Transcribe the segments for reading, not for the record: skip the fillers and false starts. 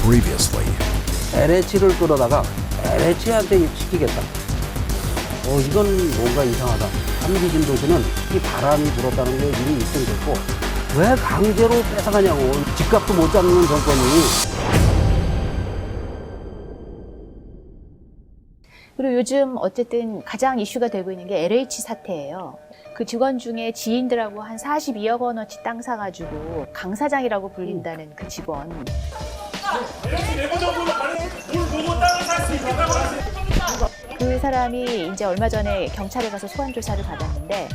Previously. LH를 끌어다가 LH한테 시키겠다. 이건 뭔가 이상하다. 삼기진 도시는 이 바람이 불었다는 게 이미 입증됐고 왜 강제로 뺏어가냐고. 집값도 못 잡는 정권이. 그리고 요즘 어쨌든 가장 이슈가 되고 있는 게 LH 사태예요. 그 직원 중에 지인들하고 한 42억 원어치 땅 사가지고 강 사장이라고 불린다는 그 직원. 그 사람이 이제 얼마 전에 경찰에 가서 소환 조사를 받았는데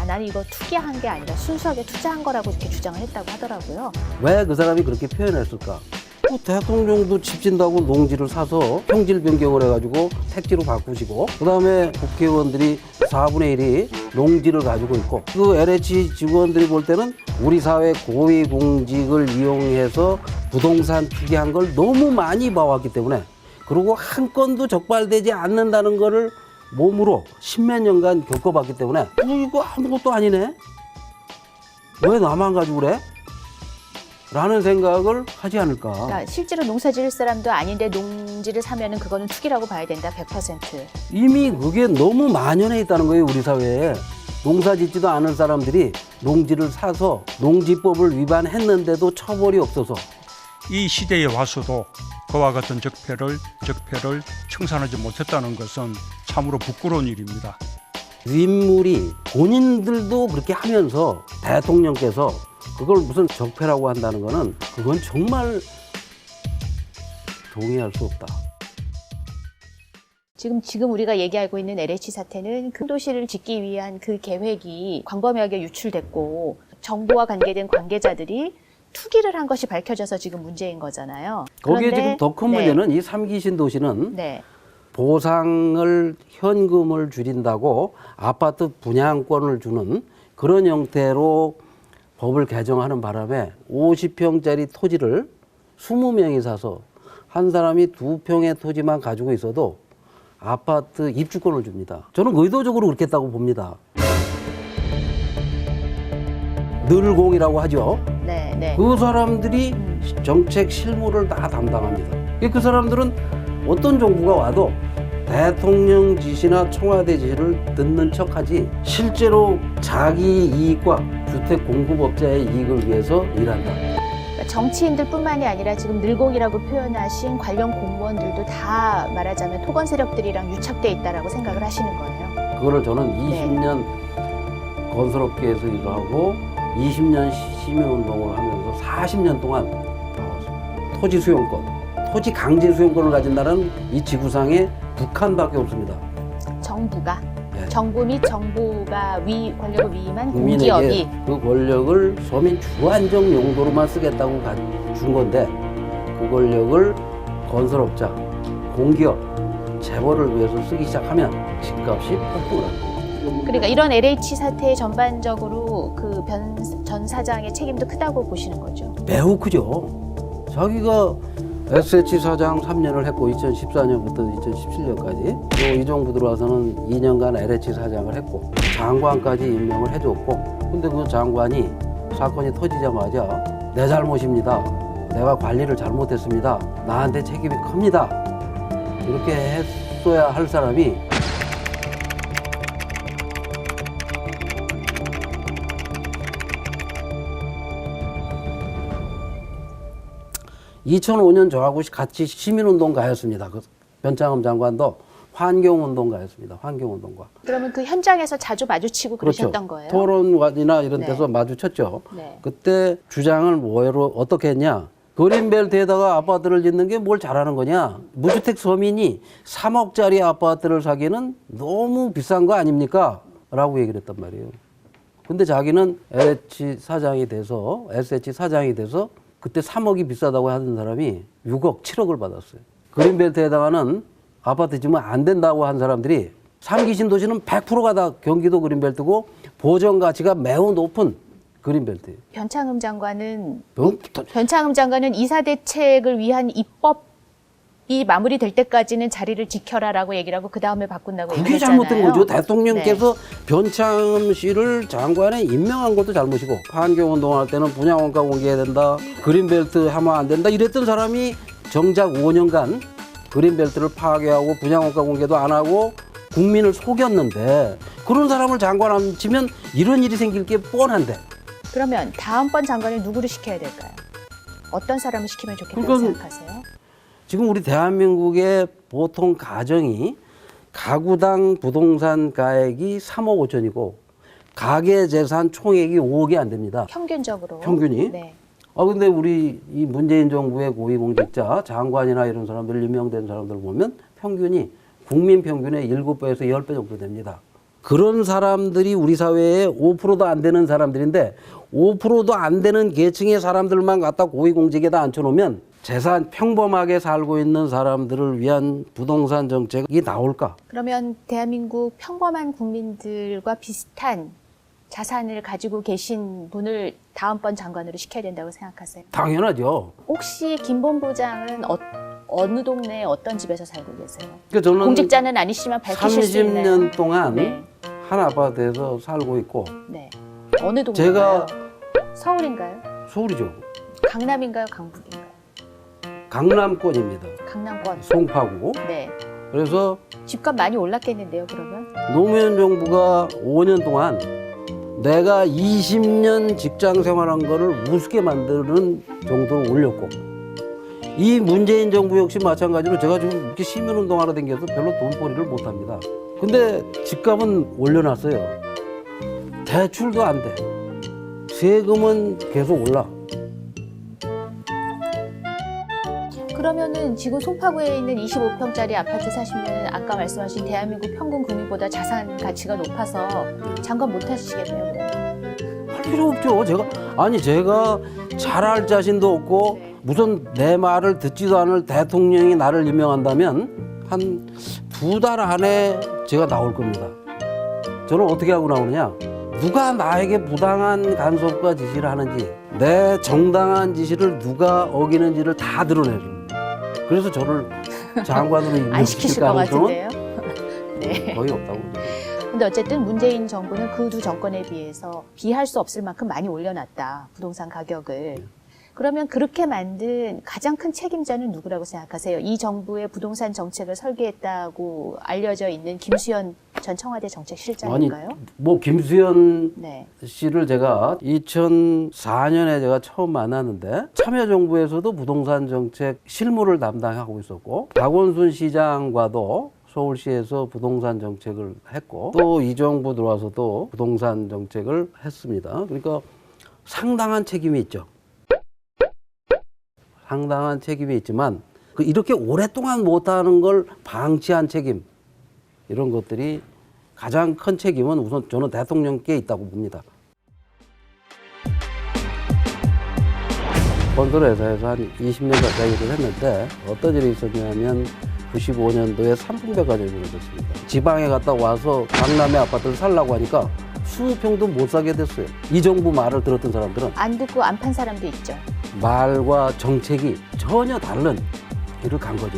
나는 이거 투기한 게 아니라 순수하게 투자한 거라고 이렇게 주장을 했다고 하더라고요. 왜 그 사람이 그렇게 표현했을까? 대통령도 집 진다고 농지를 사서 형질 변경을 해가지고 택지로 바꾸시고 그다음에 국회의원들이 4분의 1이 농지를 가지고 있고 그 LH 직원들이 볼 때는 우리 사회 고위공직을 이용해서 부동산 투기한 걸 너무 많이 봐왔기 때문에 그리고 한 건도 적발되지 않는다는 거를 몸으로 십몇 년간 겪어봤기 때문에 이거 아무것도 아니네? 왜 나만 가지고 그래? 라는 생각을 하지 않을까. 그러니까 실제로 농사 지을 사람도 아닌데 농지를 사면은 그거는 투기라고 봐야 된다, 100%. 이미 그게 너무 만연해 있다는 거예요, 우리 사회에. 농사 짓지도 않은 사람들이 농지를 사서 농지법을 위반했는데도 처벌이 없어서. 이 시대에 와서도 그와 같은 적폐를 청산하지 못했다는 것은 참으로 부끄러운 일입니다. 윗물이 본인들도 그렇게 하면서 대통령께서 그걸 무슨 적폐라고 한다는 거는 그건 정말 동의할 수 없다. 지금 우리가 얘기하고 있는 LH 사태는 큰 도시를 짓기 위한 그 계획이 광범위하게 유출됐고 정부와 관계된 관계자들이 투기를 한 것이 밝혀져서 지금 문제인 거잖아요. 거기에 지금 더 큰 문제는 이 3기 신도시는 보상을 현금을 줄인다고 아파트 분양권을 주는 그런 형태로 법을 개정하는 바람에 50평짜리 토지를 20명이 사서 한 사람이 2평의 토지만 가지고 있어도 아파트 입주권을 줍니다. 저는 의도적으로 그렇게 했다고 봅니다. 늘공이라고 하죠. 그 사람들이 정책 실무를 다 담당합니다. 그 사람들은 어떤 정부가 와도 대통령 지시나 청와대 지시를 듣는 척하지 실제로 자기 이익과 주택 공급업자의 이익을 위해서 일한다. 그러니까 정치인들 뿐만이 아니라 지금 늘공이라고 표현하신 관련 공무원들도 다 말하자면 토건 세력들이랑 유착돼 있다라고 생각을 하시는 거예요. 그거를 저는 20년 건설업계에서 일을 하고 20년 시민운동을 하면서 40년 동안 토지 수용권, 토지 강제 수용권을 가진 나라는 이 지구상에 북한밖에 없습니다. 정부가? 네. 정부 및 정부가 권력을 위임한 국민에게 공기업이 그 권력을 서민 주안정 용도로만 쓰겠다고 준 건데 그 권력을 건설업자, 공기업, 재벌을 위해서 쓰기 시작하면 집값이 폭등을 합니다. 그러니까 이런 LH 사태 전반적으로 그 전 사장의 책임도 크다고 보시는 거죠? 매우 크죠. 자기가 SH 사장 3년을 했고 2014년부터 2017년까지 또 이 정부 들어와서는 2년간 LH 사장을 했고 장관까지 임명을 해줬고 근데 그 장관이 사건이 터지자마자 내 잘못입니다. 내가 관리를 잘못했습니다. 나한테 책임이 큽니다. 이렇게 했어야 할 사람이 2005년 저하고 같이 시민운동가였습니다. 그 변창흠 장관도 환경운동가였습니다. 환경운동가. 그러면 그 현장에서 자주 마주치고 그러셨던 그렇죠. 거예요? 토론관이나 이런 데서 마주쳤죠. 그때 주장을 뭐로 어떻게 했냐. 그린벨트에다가 아파트를 짓는 게 뭘 잘하는 거냐. 무주택 서민이 3억짜리 아파트를 사기는 너무 비싼 거 아닙니까? 라고 얘기를 했단 말이에요. 근데 자기는 SH 사장이 돼서 그때 3억이 비싸다고 하던 사람이 6억, 7억을 받았어요. 그린벨트에다가는 아파트 지으면 안 된다고 한 사람들이 3기 신도시는 100%가 다 경기도 그린벨트고 보전 가치가 매우 높은 그린벨트예요. 변창흠 장관은 이사 대책을 위한 입법이 마무리될 때까지는 자리를 지켜라라고 얘기를 하고 그 다음에 바꾼다고 그게 얘기했잖아요. 잘못된 거죠. 대통령께서 변창흠 씨를 장관에 임명한 것도 잘못이고 환경운동할 때는 분양원가 공개해야 된다. 그린벨트 하면 안 된다. 이랬던 사람이 정작 5년간 그린벨트를 파괴하고 분양원가 공개도 안 하고 국민을 속였는데 그런 사람을 장관 앉히면 이런 일이 생길 게 뻔한데. 그러면 다음번 장관을 누구를 시켜야 될까요? 어떤 사람을 시키면 좋겠다고 그건 생각하세요? 지금 우리 대한민국의 보통 가정이 가구당 부동산 가액이 3억 5천이고 가계 재산 총액이 5억이 안 됩니다. 평균적으로. 평균이? 네. 근데 우리 이 문재인 정부의 고위공직자, 장관이나 이런 사람들, 유명된 사람들 보면 평균이 국민 평균의 7배에서 10배 정도 됩니다. 그런 사람들이 우리 사회에 5%도 안 되는 사람들인데 5%도 안 되는 계층의 사람들만 갖다 고위공직에다 앉혀놓으면 재산 평범하게 살고 있는 사람들을 위한 부동산 정책이 나올까? 그러면 대한민국 평범한 국민들과 비슷한 자산을 가지고 계신 분을 다음번 장관으로 시켜야 된다고 생각하세요? 당연하죠. 혹시 김 본부장은 어느 동네에 어떤 집에서 살고 계세요? 그러니까 저는 공직자는 아니시지만 밝히실 수 있나요? 30년 동안 네. 한 아파트에서 살고 있고 네. 어느 동네인가요? 제가 서울인가요? 서울이죠. 강남인가요? 강북인가요? 강남권입니다. 강남권. 송파구. 네. 그래서 집값 많이 올랐겠는데요, 그러면? 노무현 정부가 5년 동안 내가 20년 직장 생활한 거를 우습게 만드는 정도로 올렸고 이 문재인 정부 역시 마찬가지로 제가 지금 이렇게 시민운동하러 다녀서 별로 돈벌이를 못합니다. 근데 집값은 올려놨어요. 대출도 안 돼. 세금은 계속 올라. 그러면은 지금 송파구에 있는 25평짜리 아파트 사시면 아까 말씀하신 대한민국 평균 국민보다 자산 가치가 높아서 장관 못 하시겠네요, 그러면. 할 필요 없죠. 제가 잘할 자신도 없고 네. 무슨 내 말을 듣지도 않을 대통령이 나를 임명한다면 한 2달 안에 제가 나올 겁니다. 저는 어떻게 하고 나오느냐? 누가 나에게 부당한 간섭과 지시를 하는지 내 정당한 지시를 누가 어기는지를 다 드러내줍니다. 그래서 저를 장관으로 안 시키실 임명시킬 것 가능성은 같은데요? 네. 거의 없다고 봅니다. 근데 어쨌든 문재인 정부는 그 두 정권에 비해서 비할 수 없을 만큼 많이 올려놨다, 부동산 가격을. 그러면 그렇게 만든 가장 큰 책임자는 누구라고 생각하세요? 이 정부의 부동산 정책을 설계했다고 알려져 있는 김수현 전 청와대 정책실장인가요? 김수현 네. 씨를 제가 2004년에 제가 처음 만났는데 참여정부에서도 부동산 정책 실무를 담당하고 있었고 박원순 시장과도 서울시에서 부동산 정책을 했고 또 이 정부 들어와서도 부동산 정책을 했습니다. 그러니까 상당한 책임이 있죠. 상당한 책임이 있지만 이렇게 오랫동안 못하는 걸 방치한 책임 이런 것들이 가장 큰 책임은 우선 저는 대통령께 있다고 봅니다. 건설회사에서 한 20년 가까이 일을 했는데 어떤 일이 있었냐면 95년도에 삼풍백화점이 무너졌습니다. 지방에 갔다 와서 강남의 아파트를 살라고 하니까 20평도 못 사게 됐어요. 이 정부 말을 들었던 사람들은 안 듣고 안 판 사람도 있죠. 말과 정책이 전혀 다른 길을 간 거죠.